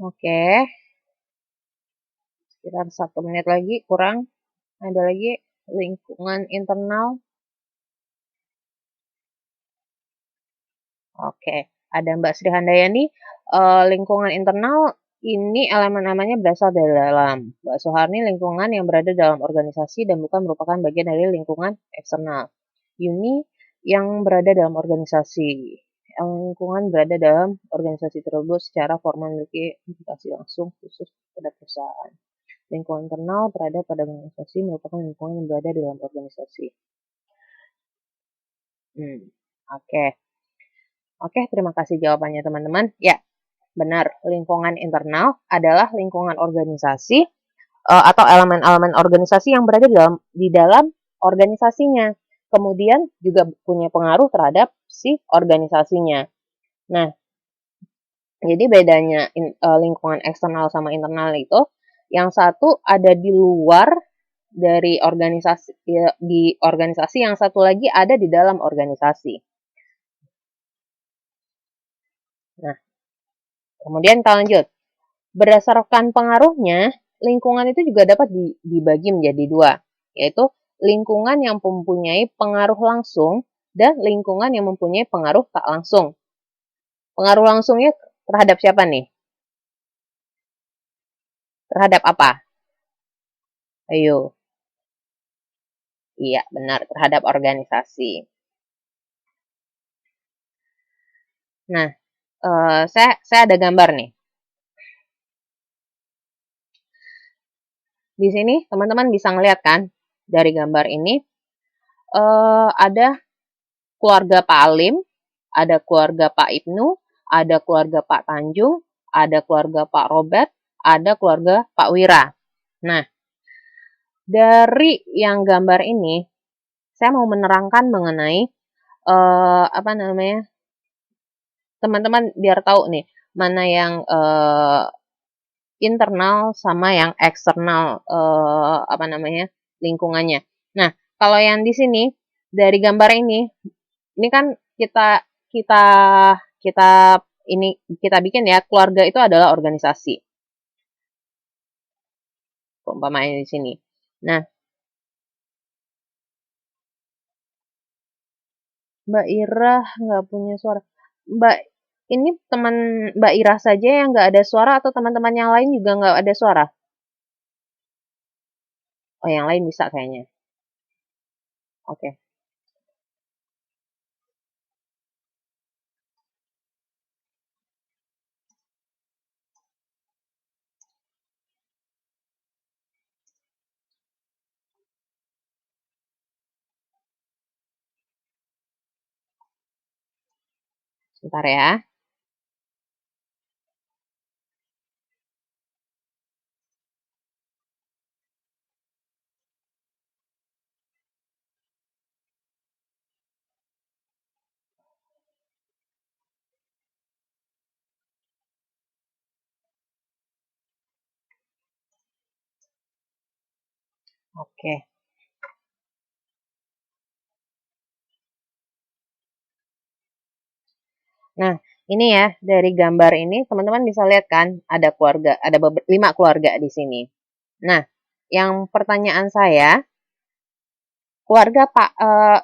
Oke, sekitar 1 menit lagi kurang. Ada lagi lingkungan internal. Oke, ada Mbak Sri Handayani. Lingkungan internal ini elemen-elemennya berasal dari dalam. Mbak Soeharni, lingkungan yang berada dalam organisasi dan bukan merupakan bagian dari lingkungan eksternal. Yuni, yang berada dalam organisasi. Lingkungan berada dalam organisasi tersebut secara formal memiliki implikasi langsung khusus pada perusahaan. Lingkungan internal berada pada organisasi merupakan lingkungan yang berada dalam organisasi. Oke. Oke, terima kasih jawabannya teman-teman. Ya, benar. Lingkungan internal adalah lingkungan organisasi atau elemen-elemen organisasi yang berada di dalam organisasinya. Kemudian juga punya pengaruh terhadap si organisasinya. Nah, jadi bedanya lingkungan eksternal sama internal itu, yang satu ada di luar dari organisasi, di organisasi, yang satu lagi ada di dalam organisasi. Nah, kemudian kita lanjut. Berdasarkan pengaruhnya, lingkungan itu juga dapat dibagi menjadi dua, yaitu lingkungan yang mempunyai pengaruh langsung dan lingkungan yang mempunyai pengaruh tak langsung. Pengaruh langsungnya terhadap siapa nih? Terhadap apa? Ayo. Iya, benar, terhadap organisasi. Nah, saya ada gambar nih. Di sini teman-teman bisa ngeliat kan, dari gambar ini ada keluarga Pak Alim, ada keluarga Pak Ibnu, ada keluarga Pak Tanjung, ada keluarga Pak Robert, ada keluarga Pak Wira. Nah, dari yang gambar ini, saya mau menerangkan mengenai apa namanya, teman-teman biar tahu nih mana yang internal sama yang eksternal apa namanya, lingkungannya. Nah, kalau yang di sini dari gambar ini kan kita kita kita ini kita bikin ya, keluarga itu adalah organisasi. Umpamanya di sini. Nah, Mbak Ira nggak punya suara. Mbak, ini teman Mbak Ira saja yang nggak ada suara atau teman-teman yang lain juga nggak ada suara? Oh, yang lain bisa kayaknya. Oke, sebentar ya. Oke. Nah, ini ya, dari gambar ini teman-teman bisa lihat kan, ada keluarga, ada 5 keluarga di sini. Nah, yang pertanyaan saya, keluarga Pak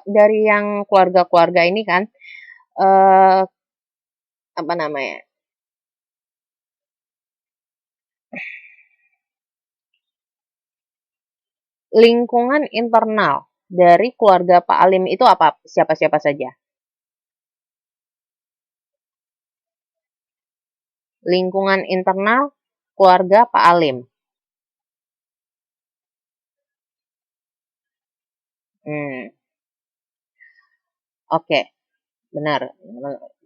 dari yang keluarga-keluarga ini kan eh apa namanya? Lingkungan internal dari keluarga Pak Alim itu apa? Siapa-siapa saja? Lingkungan internal keluarga Pak Alim. Hmm, oke, benar.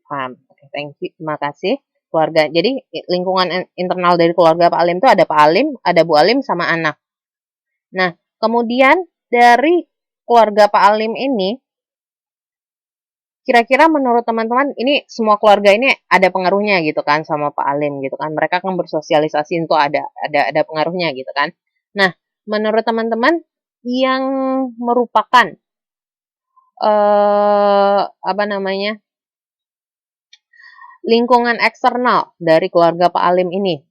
Paham. Oke, thank you. Terima kasih. Keluarga. Jadi lingkungan internal dari keluarga Pak Alim itu ada Pak Alim, ada Bu Alim sama anak. Nah, kemudian dari keluarga Pak Alim ini, kira-kira menurut teman-teman ini semua keluarga ini ada pengaruhnya gitu kan sama Pak Alim gitu kan. Mereka kan bersosialisasi itu ada pengaruhnya gitu kan. Nah, menurut teman-teman yang merupakan apa namanya? Lingkungan eksternal dari keluarga Pak Alim ini,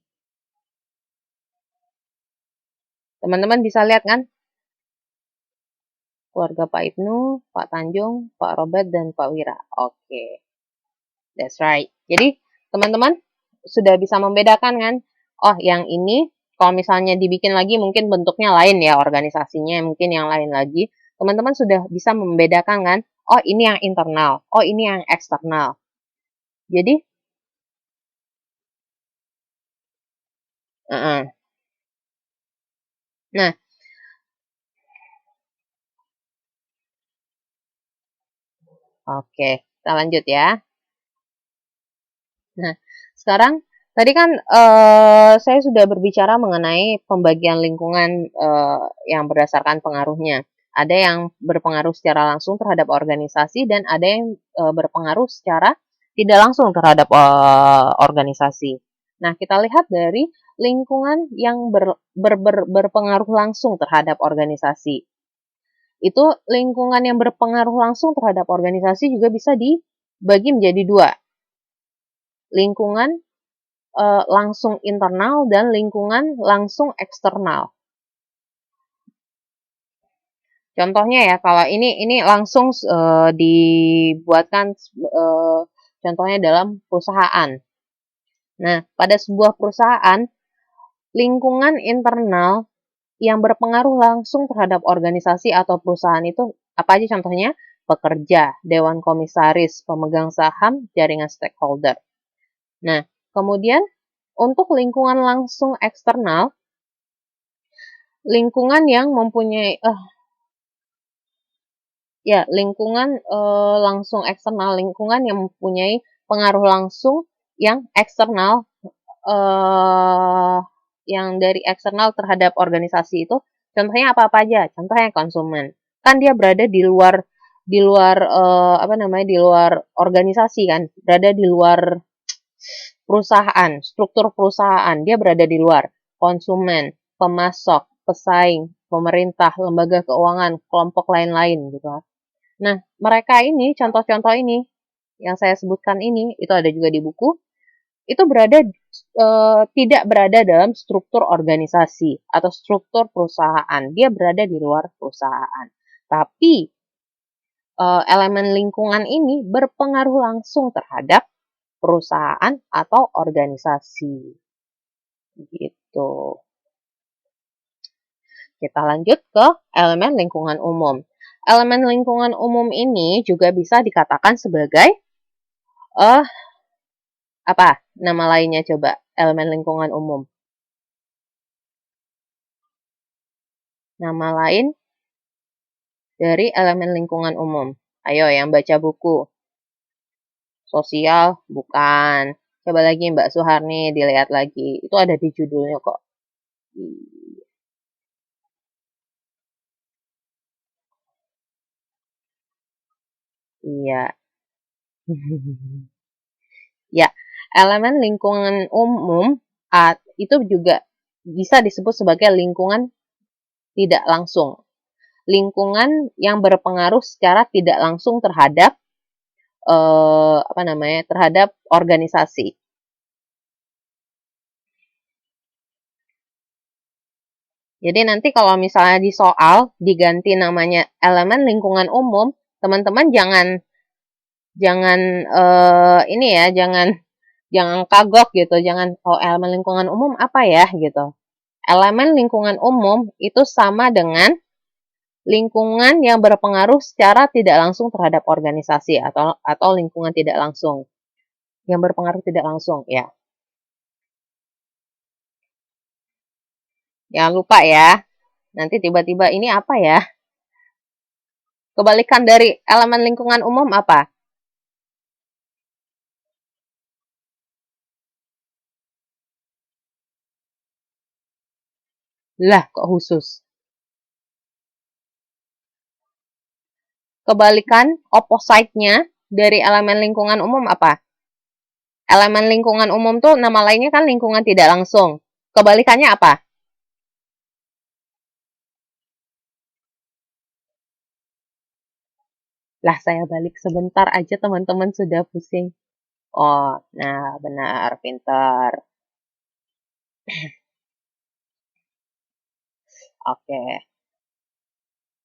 Teman-teman bisa lihat kan? Keluarga Pak Ibnu, Pak Tanjung, Pak Robert, dan Pak Wira. Oke, that's right. Jadi, teman-teman sudah bisa membedakan kan? Oh, yang ini kalau misalnya dibikin lagi mungkin bentuknya lain ya, organisasinya mungkin yang lain lagi. Teman-teman sudah bisa membedakan kan? Oh, ini yang internal. Oh, ini yang eksternal. Jadi, nah, oke, kita lanjut ya. Nah, sekarang tadi kan saya sudah berbicara mengenai pembagian lingkungan yang berdasarkan pengaruhnya. Ada yang berpengaruh secara langsung terhadap organisasi dan ada yang berpengaruh secara tidak langsung terhadap organisasi. Nah, kita lihat dari lingkungan yang berpengaruh langsung terhadap organisasi. Itu lingkungan yang berpengaruh langsung terhadap organisasi juga bisa dibagi menjadi dua. Lingkungan langsung internal dan lingkungan langsung eksternal. Contohnya ya, kalau ini langsung dibuatkan contohnya dalam perusahaan. Nah, pada sebuah perusahaan, lingkungan internal yang berpengaruh langsung terhadap organisasi atau perusahaan itu apa aja contohnya? Pekerja, dewan komisaris, pemegang saham, jaringan stakeholder. Nah, kemudian untuk lingkungan langsung eksternal, lingkungan yang mempunyai lingkungan langsung eksternal, lingkungan yang mempunyai pengaruh langsung yang eksternal, yang dari eksternal terhadap organisasi itu, contohnya apa-apa aja? Contohnya konsumen, kan dia berada di luar di luar organisasi kan, berada di luar perusahaan, struktur perusahaan, dia berada di luar. Konsumen, pemasok, pesaing, pemerintah, lembaga keuangan, kelompok lain-lain gitu kan. Nah, mereka ini, contoh-contoh ini yang saya sebutkan ini, itu ada juga di buku, itu tidak berada dalam struktur organisasi atau struktur perusahaan. Dia berada di luar perusahaan. Tapi elemen lingkungan ini berpengaruh langsung terhadap perusahaan atau organisasi. Gitu. Kita lanjut ke elemen lingkungan umum. Elemen lingkungan umum ini juga bisa dikatakan sebagai apa nama lainnya coba? Elemen lingkungan umum. Nama lain dari elemen lingkungan umum. Ayo yang baca buku. Sosial bukan. Coba lagi Mbak Suharni dilihat lagi. Itu ada di judulnya kok. Iya. Ya, elemen lingkungan umum itu juga bisa disebut sebagai lingkungan tidak langsung. Lingkungan yang berpengaruh secara tidak langsung terhadap terhadap organisasi. Jadi nanti kalau misalnya di soal diganti namanya elemen lingkungan umum, teman-teman jangan kagok gitu, jangan elemen lingkungan umum apa ya gitu. Elemen lingkungan umum itu sama dengan lingkungan yang berpengaruh secara tidak langsung terhadap organisasi atau lingkungan tidak langsung. Yang berpengaruh tidak langsung, ya. Jangan lupa ya. Nanti tiba-tiba ini apa ya? Kebalikan dari elemen lingkungan umum apa? Lah, kok khusus? Kebalikan, opposite-nya dari elemen lingkungan umum apa? Elemen lingkungan umum tuh nama lainnya kan lingkungan tidak langsung. Kebalikannya apa? Lah, saya balik sebentar aja teman-teman sudah pusing. Oh, nah benar, pintar. Oke,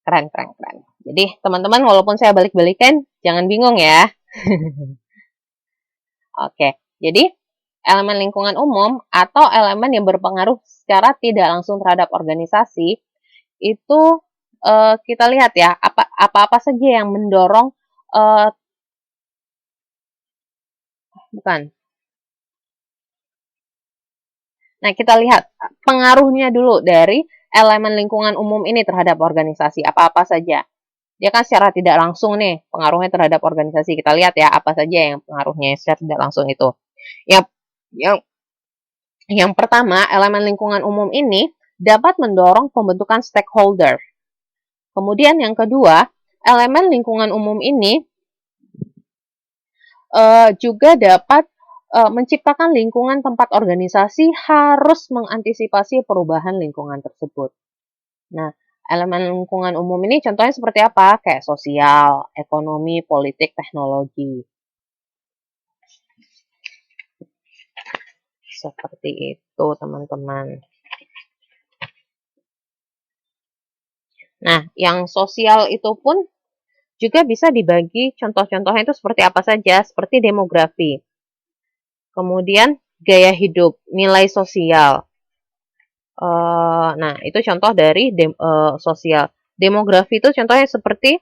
keren, keren, keren. Jadi, teman-teman, walaupun saya balik-balikan, jangan bingung ya. Oke, jadi elemen lingkungan umum atau elemen yang berpengaruh secara tidak langsung terhadap organisasi, itu kita lihat ya, apa-apa saja yang mendorong, bukan. Nah, kita lihat pengaruhnya dulu dari elemen lingkungan umum ini terhadap organisasi, apa-apa saja. Dia kan secara tidak langsung nih pengaruhnya terhadap organisasi. Kita lihat ya apa saja yang pengaruhnya secara tidak langsung itu. Yang yang yang pertama, elemen lingkungan umum ini dapat mendorong pembentukan stakeholder. Kemudian yang kedua, elemen lingkungan umum ini juga dapat menciptakan lingkungan tempat organisasi harus mengantisipasi perubahan lingkungan tersebut. Nah, elemen lingkungan umum ini contohnya seperti apa? Kayak sosial, ekonomi, politik, teknologi. Seperti itu, teman-teman. Nah, yang sosial itu pun juga bisa dibagi contoh-contohnya itu seperti apa saja, seperti demografi. Kemudian gaya hidup, nilai sosial. Nah, itu contoh dari sosial. Demografi itu contohnya seperti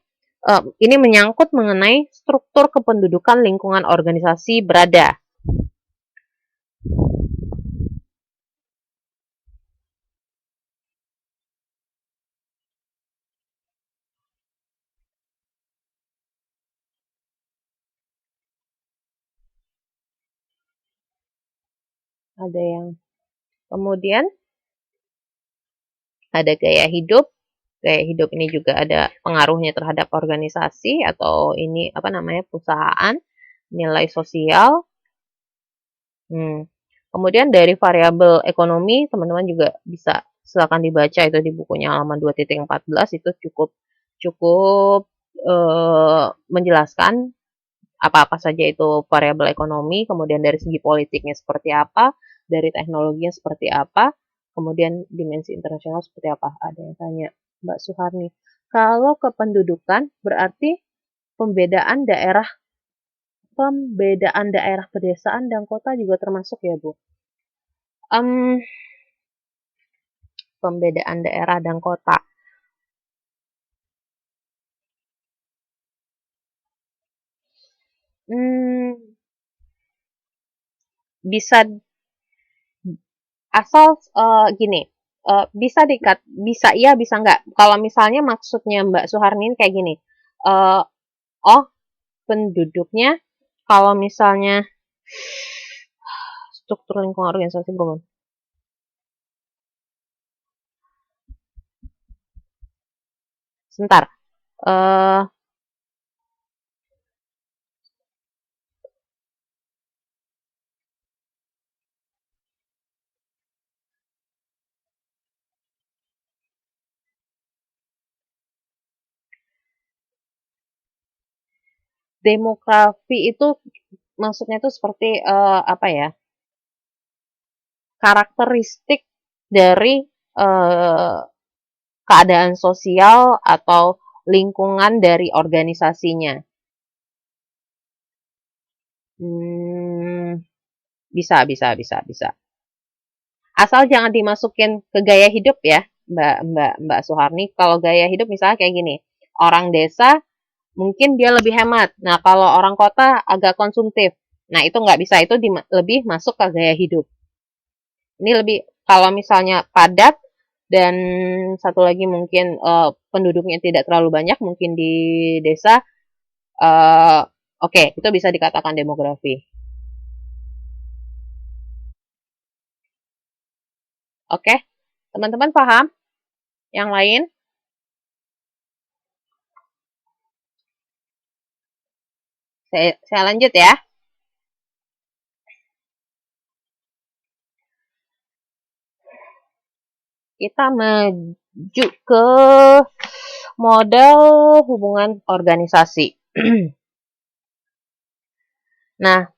ini menyangkut mengenai struktur kependudukan lingkungan organisasi berada. Ada yang kemudian ada gaya hidup. Gaya hidup ini juga ada pengaruhnya terhadap organisasi atau ini apa namanya perusahaan, nilai sosial. Kemudian dari variabel ekonomi, teman-teman juga bisa silakan dibaca itu di bukunya halaman 2.14 itu cukup cukup menjelaskan apa-apa saja itu variabel ekonomi, kemudian dari segi politiknya seperti apa, dari teknologinya seperti apa, kemudian dimensi internasional seperti apa. Ada yang tanya, Mbak Suharni, kalau kependudukan berarti pembedaan daerah pedesaan dan kota juga termasuk ya, Bu? Pembedaan daerah dan kota. Bisa asal gini, bisa iya bisa enggak. Kalau misalnya maksudnya Mbak Suharni kayak gini, oh penduduknya kalau misalnya struktur lingkungan organisasi berubah. Sebentar. Demografi itu maksudnya itu seperti apa ya? Karakteristik dari keadaan sosial atau lingkungan dari organisasinya. Bisa. Asal jangan dimasukin ke gaya hidup ya, Mbak Suharni. Kalau gaya hidup misalnya kayak gini, orang desa mungkin dia lebih hemat. Nah, kalau orang kota agak konsumtif. Nah, itu nggak bisa, itu lebih masuk ke gaya hidup. Ini lebih, kalau misalnya padat, dan satu lagi mungkin penduduknya tidak terlalu banyak, mungkin di desa, oke, itu bisa dikatakan demografi. Oke, teman-teman paham? Yang lain? Saya lanjut ya. Kita menuju ke model hubungan organisasi. Nah,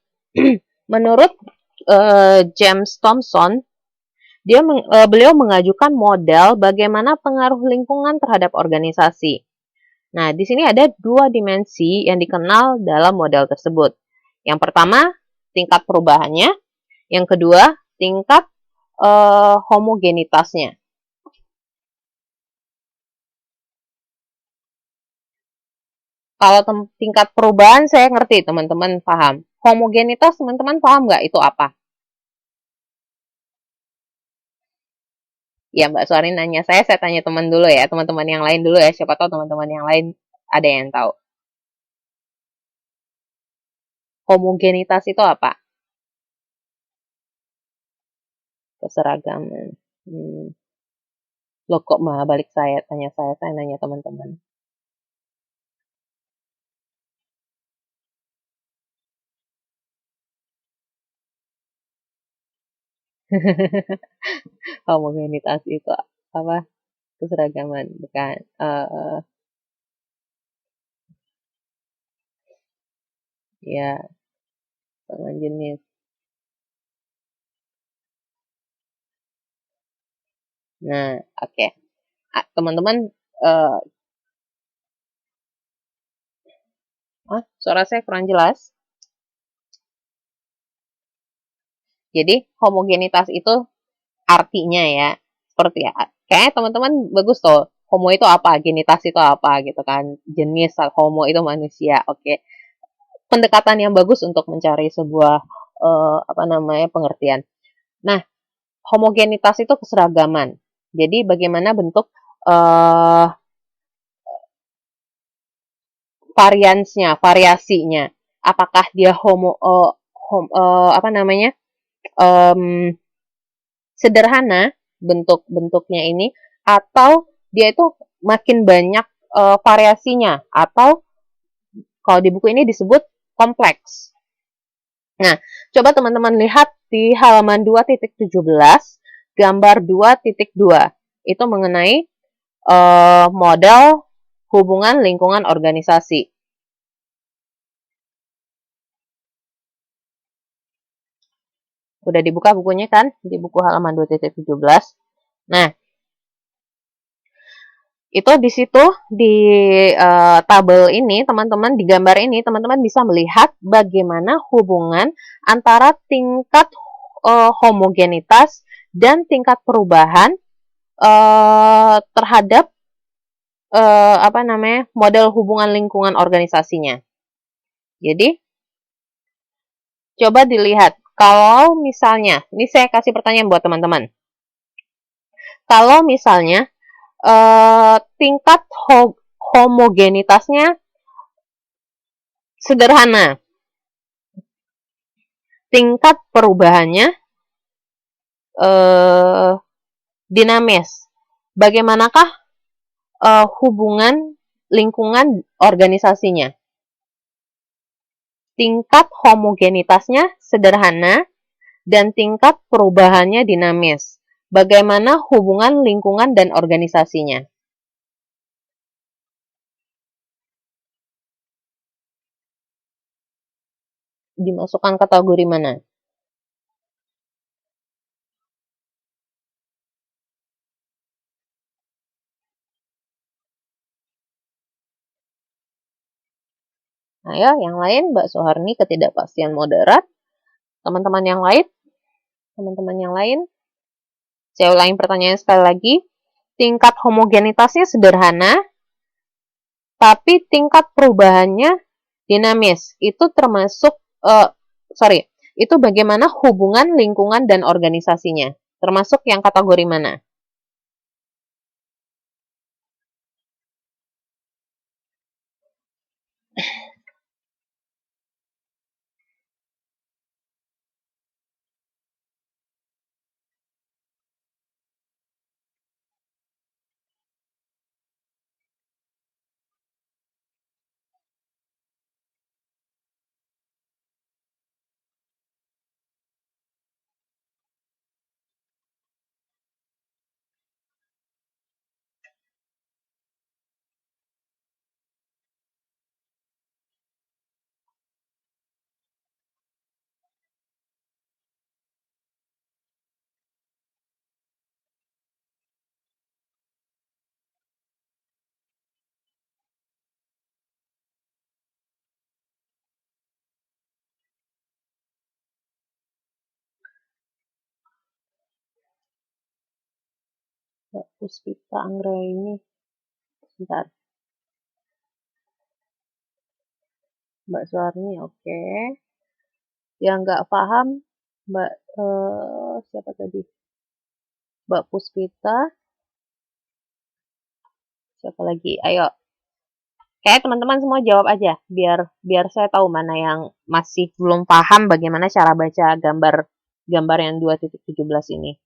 menurut James Thomson, Beliau mengajukan model bagaimana pengaruh lingkungan terhadap organisasi. Nah, di sini ada dua dimensi yang dikenal dalam model tersebut. Yang pertama, tingkat perubahannya. Yang kedua, tingkat homogenitasnya. Kalau tingkat perubahan saya ngerti, teman-teman paham. Homogenitas, teman-teman paham nggak itu apa? Ya, Mbak Suarin nanya saya tanya teman dulu ya, teman-teman yang lain dulu ya, siapa tahu teman-teman yang lain ada yang tahu. Homogenitas itu apa? Keseragaman. Loh kok malah balik saya nanya teman-teman. Homogenitas itu apa? Keseragaman, bukan. Ya, sama jenis. Nah, oke. Teman-teman, uh, suara saya kurang jelas. Jadi, homogenitas itu artinya ya, seperti ya, kayaknya teman-teman bagus tuh. Homo itu apa? Genitas itu apa gitu kan? Jenis homo itu manusia. Oke. Pendekatan yang bagus untuk mencari sebuah apa namanya pengertian. Nah, homogenitas itu keseragaman. Jadi bagaimana bentuk variasinya. Apakah dia apa namanya sederhana bentuk-bentuknya ini, atau dia itu makin banyak variasinya, atau kalau di buku ini disebut kompleks. Nah, coba teman-teman lihat di halaman 2.17, gambar 2.2. Itu mengenai model hubungan lingkungan organisasi. Udah dibuka bukunya kan? Di buku halaman 2.17. Nah, itu di situ di tabel ini, teman-teman, di gambar ini, teman-teman bisa melihat bagaimana hubungan antara tingkat homogenitas dan tingkat perubahan terhadap apa namanya model hubungan lingkungan organisasinya. Jadi coba dilihat, kalau misalnya, ini saya kasih pertanyaan buat teman-teman. Kalau misalnya tingkat homogenitasnya sederhana, tingkat perubahannya dinamis. Bagaimanakah hubungan lingkungan organisasinya? Tingkat homogenitasnya sederhana dan tingkat perubahannya dinamis. Bagaimana hubungan lingkungan dan organisasinya? Dimasukkan kategori mana? Ayo, yang lain, Mbak Suharni, ketidakpastian moderat. Teman-teman yang lain, saya ulangi pertanyaan sekali lagi. Tingkat homogenitasnya sederhana, tapi tingkat perubahannya dinamis. Itu termasuk, itu bagaimana hubungan lingkungan dan organisasinya? Termasuk yang kategori mana? Mbak Puspita Anggraini. Bentar. Mbak Suarni, oke. Yang nggak paham, Mbak siapa tadi? Mbak Puspita. Siapa lagi? Ayo. Kayak teman-teman semua jawab aja, biar saya tahu mana yang masih belum paham bagaimana cara baca gambar yang 2.17 ini.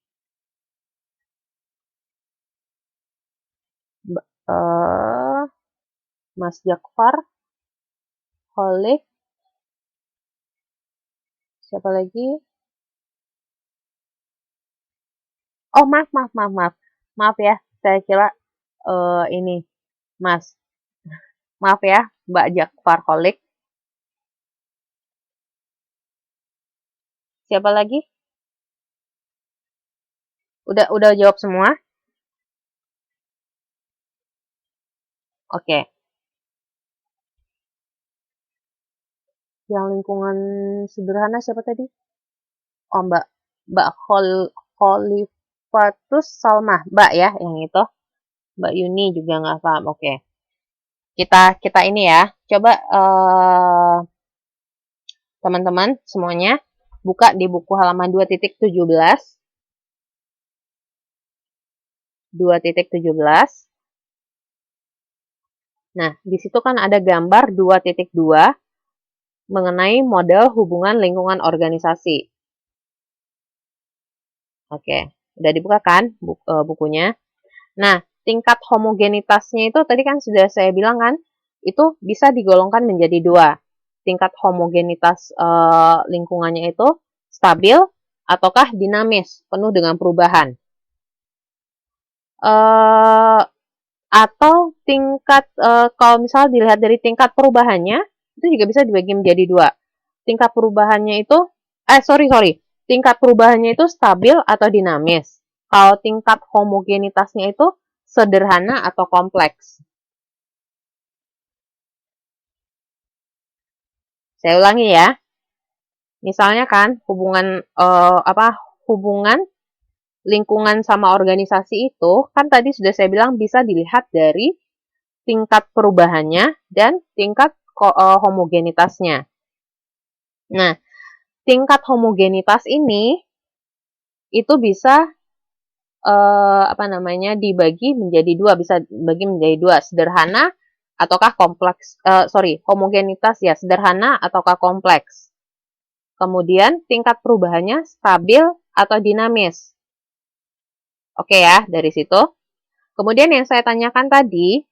Mas Jakfar, Khalid, siapa lagi? Oh, maaf ya, saya kira ini Mas. Maaf ya, Mbak Jakfar Khalid. Siapa lagi? Udah jawab semua? Oke. Yang lingkungan sederhana siapa tadi? Oh, Mbak Khalifatus Salmah, Mbak ya, yang itu. Mbak Yuni juga nggak paham. Oke. Kita ini ya. Coba teman-teman semuanya buka di buku halaman 2.17. 2.17. Nah, di situ kan ada gambar 2.2 mengenai model hubungan lingkungan organisasi. Oke, udah dibuka kan bukunya? Nah, tingkat homogenitasnya itu tadi kan sudah saya bilang kan, itu bisa digolongkan menjadi dua. Tingkat homogenitas lingkungannya itu stabil ataukah dinamis, penuh dengan perubahan. Atau tingkat, kalau misalnya dilihat dari tingkat perubahannya, itu juga bisa dibagi menjadi dua. Tingkat perubahannya itu, tingkat perubahannya itu stabil atau dinamis. Kalau tingkat homogenitasnya itu sederhana atau kompleks. Saya ulangi ya. Misalnya kan hubungan lingkungan sama organisasi itu kan tadi sudah saya bilang bisa dilihat dari tingkat perubahannya dan tingkat homogenitasnya. Nah, tingkat homogenitas ini itu bisa dibagi menjadi dua, bisa dibagi menjadi dua, sederhana ataukah kompleks, homogenitas ya, sederhana ataukah kompleks. Kemudian tingkat perubahannya stabil atau dinamis. Oke ya, dari situ. Kemudian yang saya tanyakan tadi,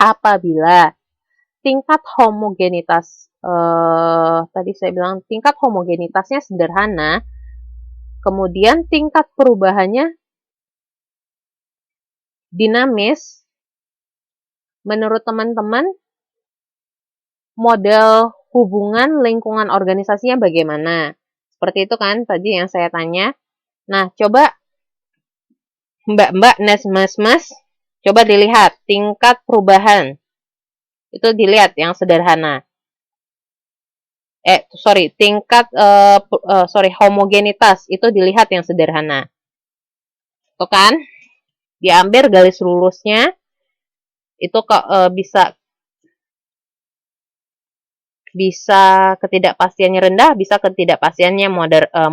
apabila tingkat homogenitas, tadi saya bilang tingkat homogenitasnya sederhana, kemudian tingkat perubahannya dinamis, menurut teman-teman, model hubungan lingkungan organisasinya bagaimana? Seperti itu kan tadi yang saya tanya. Nah, coba Mbak-mbak, mas, coba dilihat tingkat perubahan. Itu dilihat yang sederhana. Homogenitas itu dilihat yang sederhana. Itu kan? Diambil garis lulusnya, itu bisa ketidakpastiannya rendah, bisa ketidakpastiannya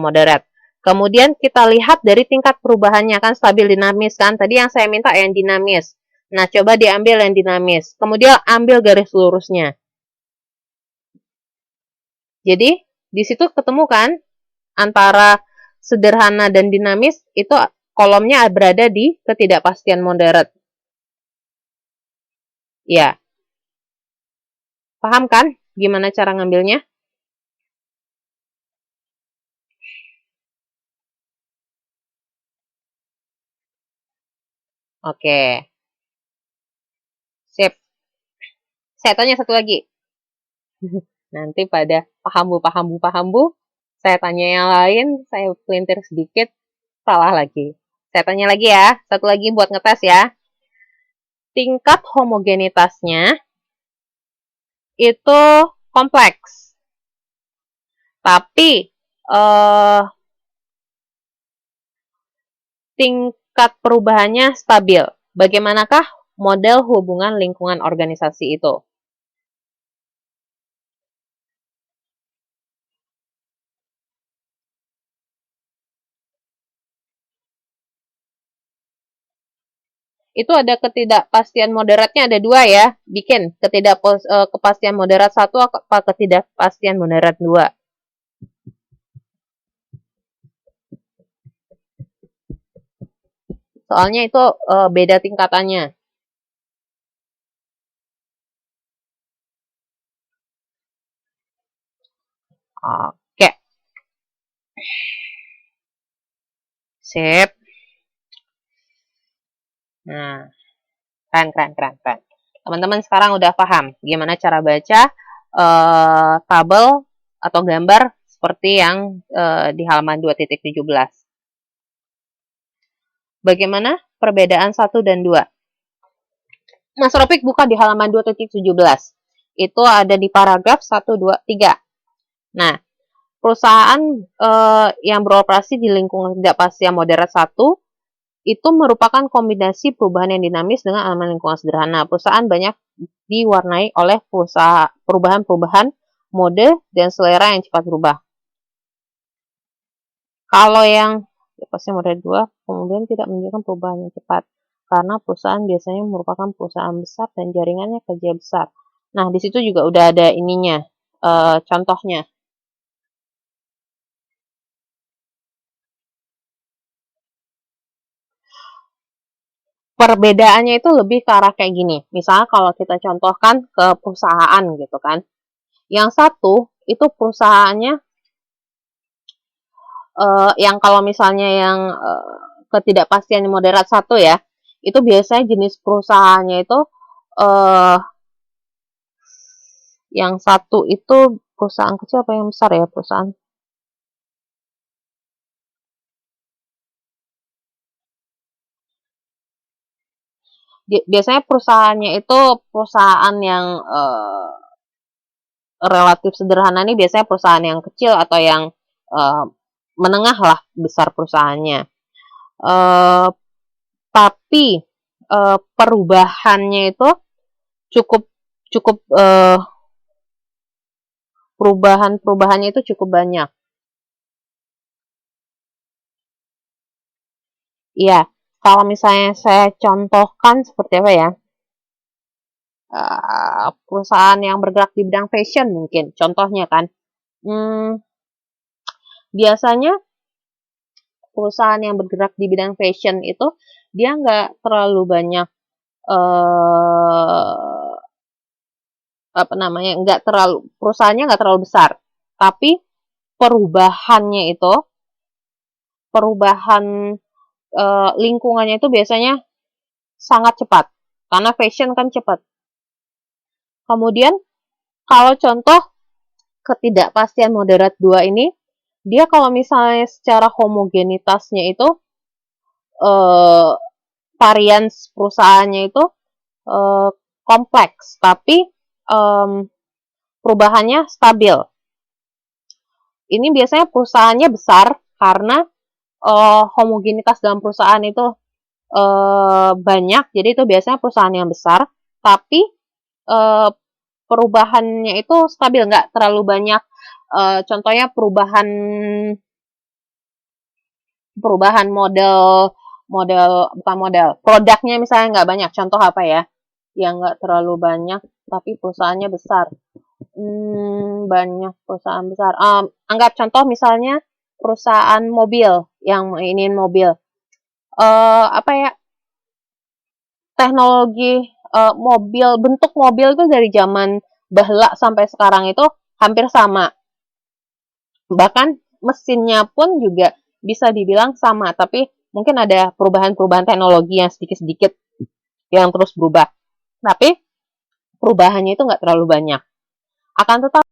moderat. Kemudian kita lihat dari tingkat perubahannya kan stabil dinamis kan. Tadi yang saya minta yang dinamis. Nah, coba diambil yang dinamis. Kemudian ambil garis lurusnya. Jadi, di situ ketemu kan antara sederhana dan dinamis itu kolomnya berada di ketidakpastian moderat. Ya. Paham kan gimana cara ngambilnya? Oke. Sip. Saya tanya satu lagi. Nanti pada paham bu. Saya tanya yang lain, saya pelintir sedikit, salah lagi. Saya tanya lagi ya, satu lagi buat ngetes ya. Tingkat homogenitasnya itu kompleks. Tapi tingkat perubahannya stabil. Bagaimanakah model hubungan lingkungan organisasi itu? Itu ada ketidakpastian moderatnya ada dua ya. Bikin kepastian moderat satu apa ketidakpastian moderat dua. Soalnya itu beda tingkatannya. Oke. Sip. Nah, keren. Teman-teman sekarang udah paham gimana cara baca tabel atau gambar seperti yang di halaman 2.17. Bagaimana perbedaan 1 dan 2? Mas Ropik buka di halaman 2.17. Itu ada di paragraf 1, 2, 3. Nah, perusahaan yang beroperasi di lingkungan ketidakpastian moderat 1 itu merupakan kombinasi perubahan yang dinamis dengan elemen lingkungan sederhana. Perusahaan banyak diwarnai oleh perubahan-perubahan mode dan selera yang cepat berubah. Kalau yang ketidakpastian moderat 2 kemudian tidak menunjukkan perubahan yang cepat karena perusahaan biasanya merupakan perusahaan besar dan jaringannya kerja besar. Nah, di situ juga udah ada ininya, contohnya. Perbedaannya itu lebih ke arah kayak gini. Misalnya kalau kita contohkan ke perusahaan gitu kan. Yang satu itu perusahaannya yang kalau misalnya yang ketidakpastian moderat 1 ya, itu biasanya jenis perusahaannya itu yang satu itu perusahaan kecil apa yang besar ya perusahaan? Biasanya perusahaannya itu perusahaan yang relatif sederhana nih biasanya perusahaan yang kecil atau yang menengah lah besar perusahaannya. Tapi perubahannya itu cukup perubahannya itu cukup banyak. Iya, kalau misalnya saya contohkan seperti apa ya? Perusahaan yang bergerak di bidang fashion mungkin, contohnya kan. Biasanya perusahaan yang bergerak di bidang fashion itu dia nggak terlalu banyak perusahaannya nggak terlalu besar, tapi perubahan lingkungannya itu biasanya sangat cepat karena fashion kan cepat. Kemudian kalau contoh ketidakpastian moderat 2 ini, dia kalau misalnya secara homogenitasnya itu varian perusahaannya itu kompleks, tapi perubahannya stabil. Ini biasanya perusahaannya besar karena homogenitas dalam perusahaan itu banyak, jadi itu biasanya perusahaan yang besar, tapi perubahannya itu stabil, nggak terlalu banyak. Contohnya perubahan produknya misalnya nggak banyak. Contoh apa ya? Yang nggak terlalu banyak, tapi perusahaannya besar. Banyak perusahaan besar. Anggap contoh misalnya perusahaan mobil yang mainin mobil. Apa ya? Teknologi bentuk mobil itu dari zaman bahla sampai sekarang itu hampir sama. Bahkan mesinnya pun juga bisa dibilang sama, tapi mungkin ada perubahan-perubahan teknologi yang sedikit-sedikit yang terus berubah. Tapi perubahannya itu nggak terlalu banyak. Akan tetapi